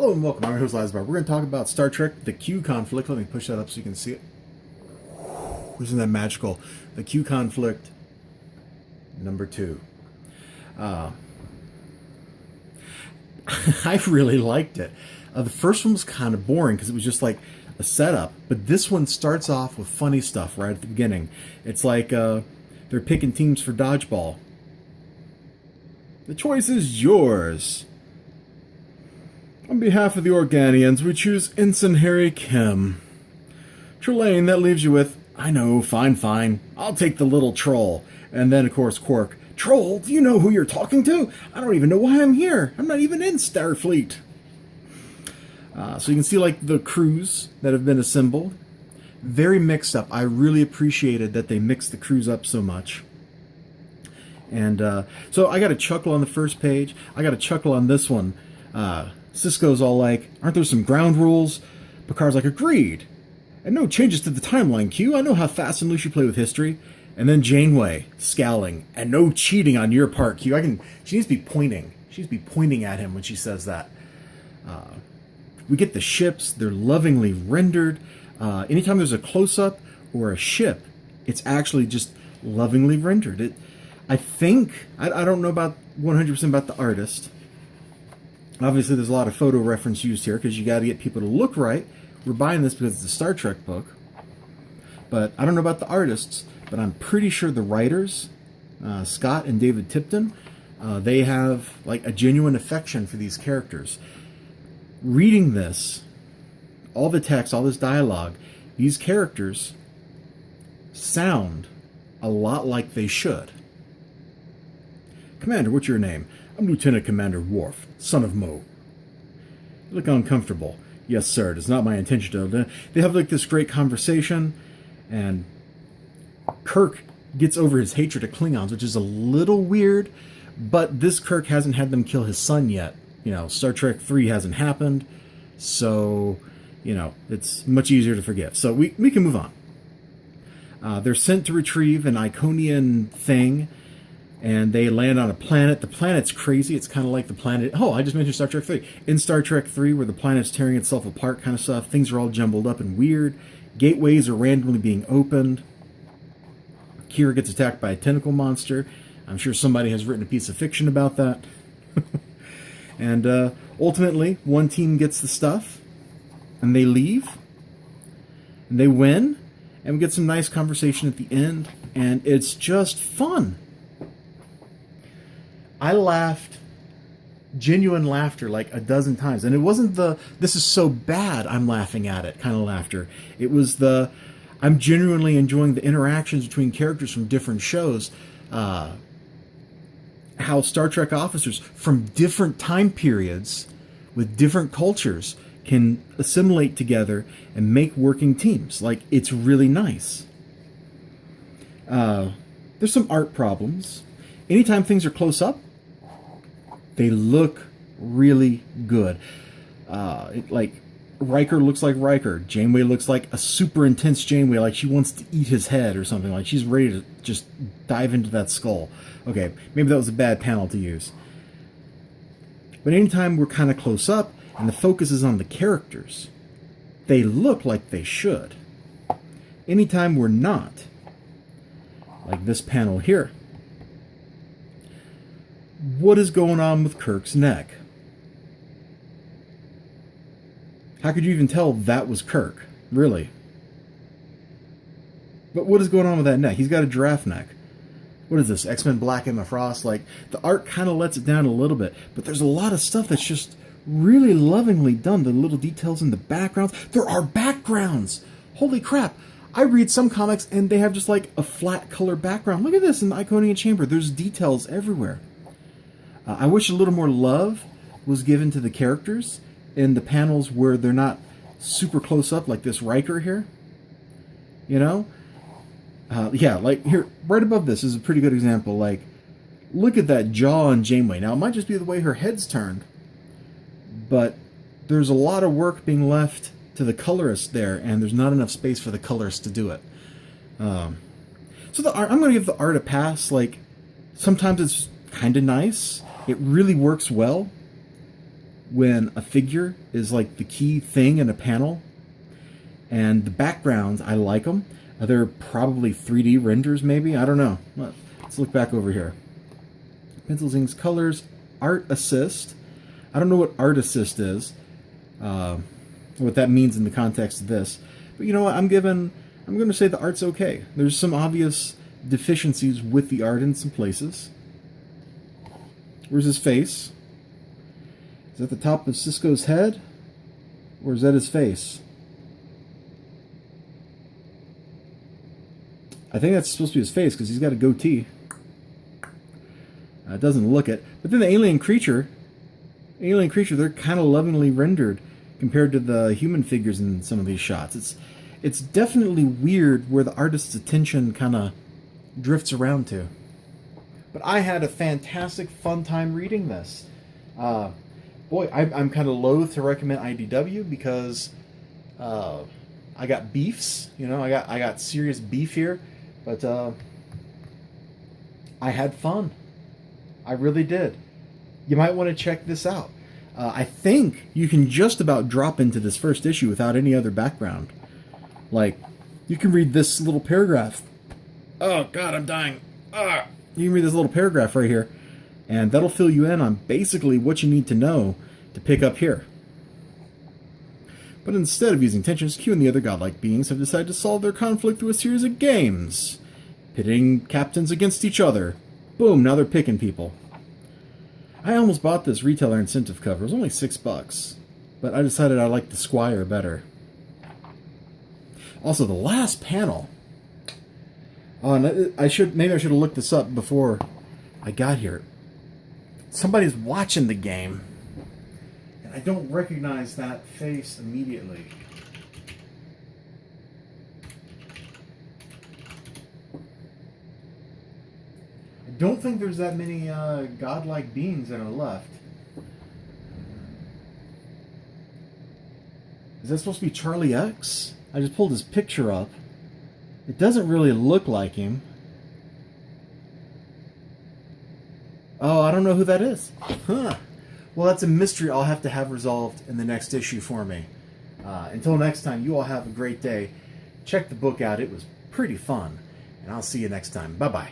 Hello and welcome. I'm your host, Elizibar. We're going to talk about Star Trek, the Q conflict. Let me push that up so you can see it. Isn't that magical? The Q conflict, number 2. I really liked it. The first one was kind of boring because it was just like a setup. But this one starts off with funny stuff right at the beginning. It's like they're picking teams for dodgeball. The choice is yours. On behalf of the Organians, we choose Ensign Harry Kim. Trelane, that leaves you with, I know, fine. I'll take the little troll. And then, of course, Quark. Troll? Do you know who you're talking to? I don't even know why I'm here. I'm not even in Starfleet. So you can see, like, the crews that have been assembled. Very mixed up. I really appreciated that they mixed the crews up so much. And so I got a chuckle on the first page. I got a chuckle on this one. Sisko's all like, aren't there some ground rules? Picard's like, agreed. And no changes to the timeline, Q. I know how fast and loose you play with history. And then Janeway, scowling, and no cheating on your part, Q. She needs to be pointing. She needs to be pointing at him when she says that. We get the ships. They're lovingly rendered. Anytime there's a close-up or a ship, it's actually just lovingly rendered. I think, I don't know about 100% about the artist. Obviously, there's a lot of photo reference used here because you got to get people to look right. We're buying this because it's a Star Trek book. But I don't know about the artists, but I'm pretty sure the writers, Scott and David Tipton, they have like a genuine affection for these characters. Reading this, all the text, all this dialogue, these characters sound a lot like they should. Commander, what's your name? I'm Lieutenant Commander Worf, son of Mo. You look uncomfortable. Yes, sir. It is not my intention to. They have like this great conversation, and Kirk gets over his hatred of Klingons, which is a little weird, but this Kirk hasn't had them kill his son yet. You know, Star Trek 3 hasn't happened, so, you know, it's much easier to forget. So we can move on. They're sent to retrieve an Iconian thing, and they land on a planet. The planet's crazy. It's kind of like the planet... Oh, I just mentioned Star Trek 3. In Star Trek 3, where the planet's tearing itself apart kind of stuff, things are all jumbled up and weird. Gateways are randomly being opened. Kira gets attacked by a tentacle monster. I'm sure somebody has written a piece of fiction about that. And ultimately, one team gets the stuff, and they leave, and they win, and we get some nice conversation at the end, and it's just fun. I laughed, genuine laughter, like a dozen times. And it wasn't the, this is so bad I'm laughing at it kind of laughter. It was the, I'm genuinely enjoying the interactions between characters from different shows. How Star Trek officers from different time periods with different cultures can assimilate together and make working teams. Like, it's really nice. There's some art problems. Anytime things are close up, they look really good. Like, Riker looks like Riker. Janeway looks like a super intense Janeway, like she wants to eat his head or something. Like she's ready to just dive into that skull. Okay, maybe that was a bad panel to use. But anytime we're kind of close up and the focus is on the characters, they look like they should. Anytime we're not, like this panel here, what is going on with Kirk's neck? How could you even tell that was Kirk? Really? But what is going on with that neck? He's got a giraffe neck. What is this? X-Men Black Emma Frost? Like, the art kind of lets it down a little bit, but there's a lot of stuff that's just really lovingly done. The little details in the backgrounds. There are backgrounds! Holy crap! I read some comics and they have just like a flat color background. Look at this in the Iconian Chamber. There's details everywhere. I wish a little more love was given to the characters in the panels where they're not super close up, like this Riker here. You know? Yeah, like here, right above this is a pretty good example. Like, look at that jaw on Janeway. Now, it might just be the way her head's turned, but there's a lot of work being left to the colorist there, and there's not enough space for the colorist to do it. So the art, I'm going to give the art a pass. Like, sometimes it's kind of nice. It really works well. when a figure is like the key thing in a panel. And the backgrounds, I like them. They're probably 3D renders, maybe. I don't know. Let's look back over here. Pencils, inks, colors, art assist. I don't know what art assist is, what that means in the context of this. But you know what? I'm going to say the art's okay. There's some obvious deficiencies with the art in some places. Where's his face? Is that the top of Cisco's head? Or is that his face? I think that's supposed to be his face because he's got a goatee. It doesn't look it. But then the alien creature, they're kind of lovingly rendered compared to the human figures in some of these shots. It's definitely weird where the artist's attention kind of drifts around to. But I had a fantastic fun time reading this. Boy, I'm kind of loath to recommend IDW because I got beefs. You know, I got serious beef here. But I had fun. I really did. You might want to check this out. I think you can just about drop into this first issue without any other background. Like, you can read this little paragraph. Oh, God, I'm dying. You can read this little paragraph right here, and that'll fill you in on basically what you need to know to pick up here. But instead of using tensions, Q and the other godlike beings have decided to solve their conflict through a series of games, pitting captains against each other. Boom, now they're picking people. I almost bought this retailer incentive cover. It was only $6, but I decided I liked the Squire better. Also, the last panel. Oh, and maybe I should have looked this up before I got here. Somebody's watching the game. I don't recognize that face immediately. I don't think there's that many godlike beings that are left. Is that supposed to be Charlie X? I just pulled his picture up. It doesn't really look like him. Oh, I don't know who that is. Huh. Well, that's a mystery I'll have to have resolved in the next issue for me. Until next time, you all have a great day. Check the book out. It was pretty fun. And I'll see you next time. Bye-bye.